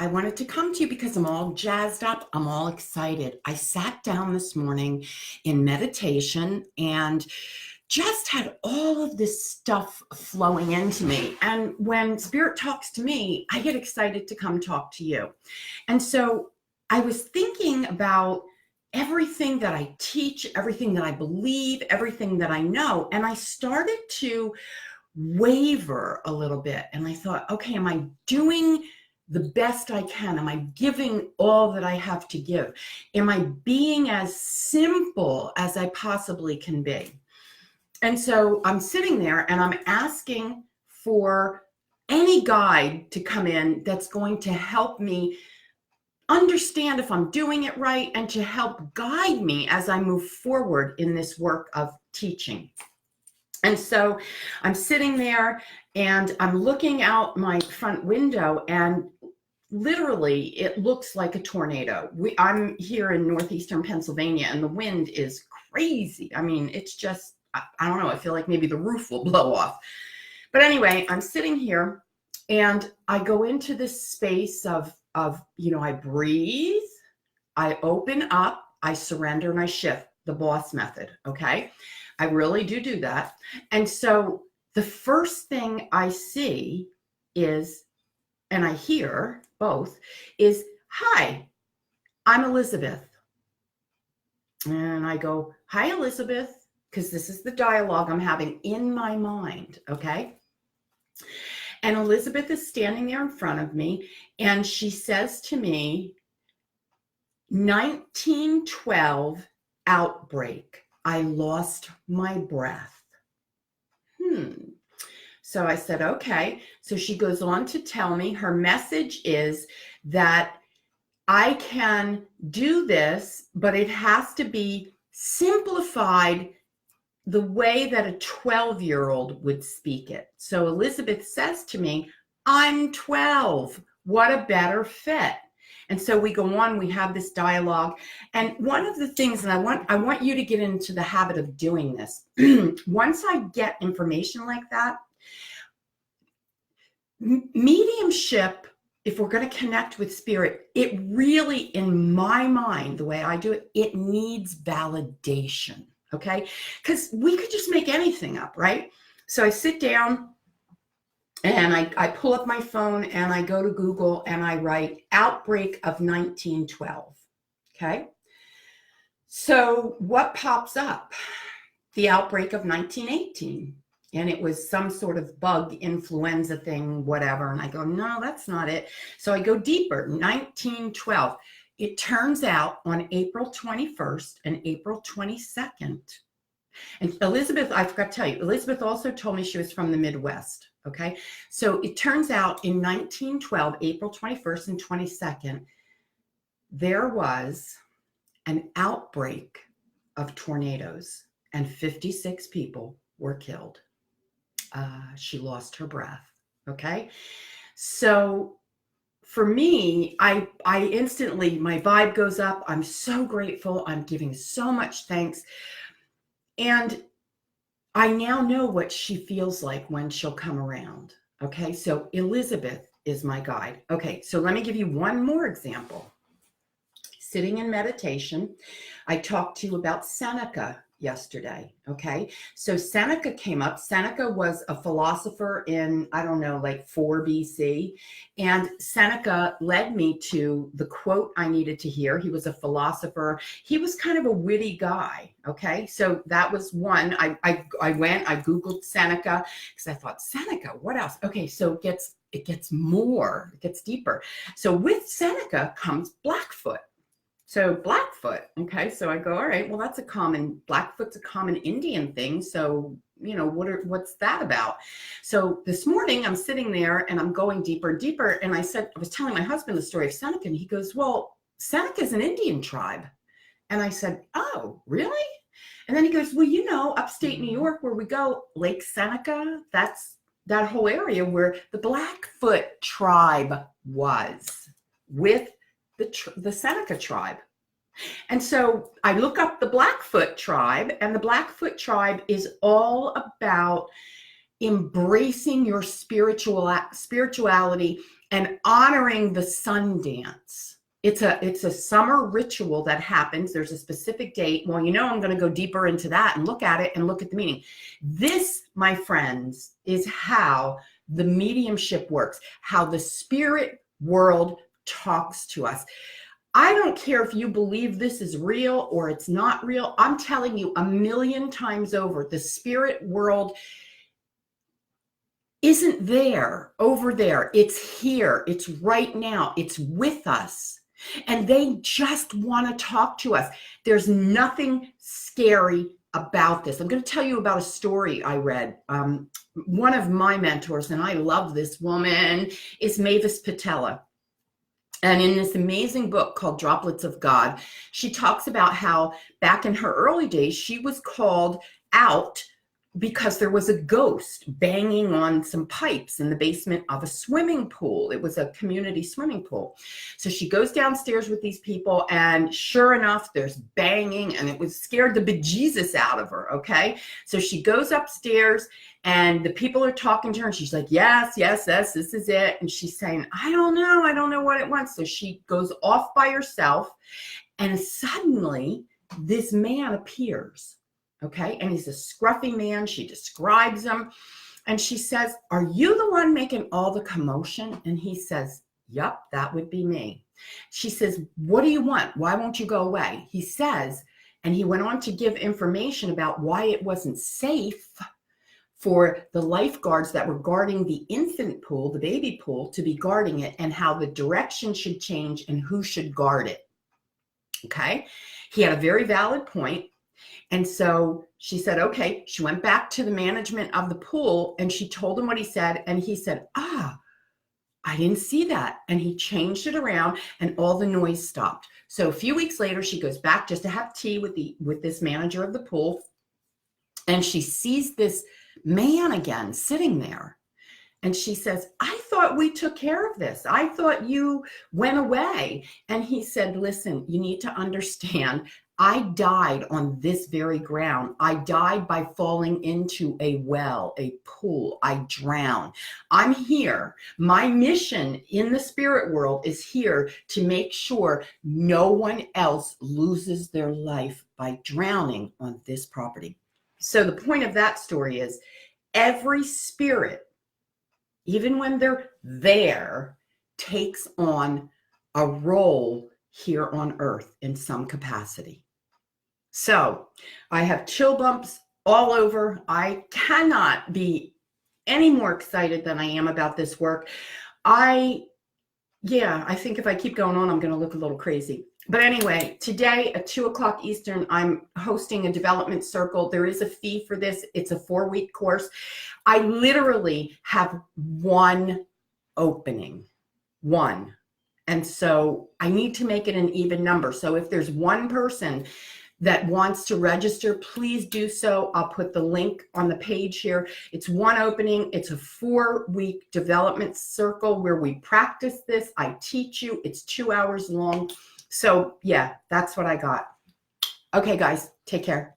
I wanted to come to you because I'm all jazzed up. I'm all excited. I sat down this morning in meditation and just had all of this stuff flowing into me. And when Spirit talks to me, I get excited to come talk to you. And so I was thinking about everything that I teach, everything that I believe, everything that I know. And I started to waver a little bit. And I thought, okay, am I doing the best I can? Am I giving all that I have to give? Am I being as simple as I possibly can be? And so I'm sitting there and I'm asking for any guide to come in that's going to help me understand if I'm doing it right and to help guide me as I move forward in this work of teaching. And so I'm sitting there and I'm looking out my front window, and literally it looks like a tornado. I'm here in northeastern Pennsylvania and the wind is crazy. I mean, it's just, I don't know, I feel like maybe the roof will blow off. But anyway, I'm sitting here and I go into this space of I breathe, I open up, I surrender, and I shift, the boss method, okay? I really do that. And so the first thing I see is, and I hear both, is, "Hi, I'm Elizabeth." And I go, "Hi, Elizabeth," because this is the dialogue I'm having in my mind, okay? And Elizabeth is standing there in front of me, and she says to me, "1912 outbreak. I lost my breath." So I said, okay. So she goes on to tell me her message is that I can do this, but it has to be simplified the way that a 12-year-old would speak it. So Elizabeth says to me, "I'm 12. What a better fit." And so we go on, we have this dialogue. And one of the things, and I want you to get into the habit of doing this. Once I get information like that, mediumship, if we're going to connect with spirit, it really, in my mind, the way I do it, it needs validation. Okay? Because we could just make anything up, right? So I sit down and I pull up my phone and I go to Google and I write outbreak of 1912. Okay? So what pops up? The outbreak of 1918. And it was some sort of bug influenza thing, whatever. And I go, no, that's not it. So I go deeper, 1912. It turns out on April 21st and April 22nd. And Elizabeth, I forgot to tell you, Elizabeth also told me she was from the Midwest. Okay. So it turns out in 1912, April 21st and 22nd, there was an outbreak of tornadoes and 56 people were killed. She lost her breath. Okay. So for me, I instantly, my vibe goes up. I'm so grateful. I'm giving so much thanks. And I now know what she feels like when she'll come around. Okay. So Elizabeth is my guide. Okay. So let me give you one more example. Sitting in meditation, I talked to you about Seneca yesterday. Okay. So Seneca came up. Seneca was a philosopher in, I don't know, like 4 BC. And Seneca led me to the quote I needed to hear. He was a philosopher. He was kind of a witty guy. Okay. So that was one. I Googled Seneca because I thought, Seneca, what else? Okay. So it gets deeper. So with Seneca comes Blackfoot. So Blackfoot, okay, so I go, all right, well, Blackfoot's a common Indian thing. So, what's that about? So this morning I'm sitting there and I'm going deeper and deeper. And I was telling my husband the story of Seneca, and he goes, well, Seneca's an Indian tribe. And I said, oh, really? And then he goes, well, upstate New York where we go, Lake Seneca, that's that whole area where the Blackfoot tribe was with the Seneca tribe. And so I look up the Blackfoot tribe, and the Blackfoot tribe is all about embracing your spirituality and honoring the sun dance. It's a summer ritual that happens. There's a specific date. Well, I'm going to go deeper into that and look at it and look at the meaning. This, my friends, is how the mediumship works, how the spirit world talks to us. I don't care if you believe this is real or it's not real. I'm telling you 1,000,000 times over, the spirit world isn't there over there. It's here. It's right now. It's with us. And they just want to talk to us. There's nothing scary about this. I'm going to tell you about a story I read. One of my mentors, and I love this woman, is Mavis Patella. And in this amazing book called Droplets of God, she talks about how back in her early days, she was called out because there was a ghost banging on some pipes in the basement of a swimming pool. It was a community swimming pool. So she goes downstairs with these people, and sure enough, there's banging, and it scared the bejesus out of her, okay? So she goes upstairs, and the people are talking to her, and she's like, yes, this is it. And she's saying, I don't know what it wants. So she goes off by herself, and suddenly this man appears. Okay, and he's a scruffy man. She describes him, and she says, are you the one making all the commotion? And he says, yep, that would be me. She says, what do you want? Why won't you go away? He says, and he went on to give information about why it wasn't safe for the lifeguards that were guarding the infant pool, the baby pool, to be guarding it, and how the direction should change and who should guard it. Okay, he had a very valid point. And so she said, okay, she went back to the management of the pool, and she told him what he said. And he said, I didn't see that. And he changed it around, and all the noise stopped. So a few weeks later, she goes back just to have tea with this manager of the pool. And she sees this man again sitting there. And she says, I thought we took care of this. I thought you went away. And he said, listen, you need to understand, I died on this very ground. I died by falling into a well, a pool. I drowned. I'm here. My mission in the spirit world is here to make sure no one else loses their life by drowning on this property. So the point of that story is every spirit, even when they're there, takes on a role here on earth in some capacity. So I have chill bumps all over. I cannot be any more excited than I am about this work. I think if I keep going on, I'm going to look a little crazy. But anyway, today at 2:00 Eastern, I'm hosting a development circle. There is a fee for this. It's a 4-week course. I literally have one opening, one. And so I need to make it an even number. So if there's one person that wants to register, please do so. I'll put the link on the page here. It's one opening. It's a 4-week development circle where we practice this. I teach you. It's 2 hours long. So yeah, that's what I got. Okay, guys, take care.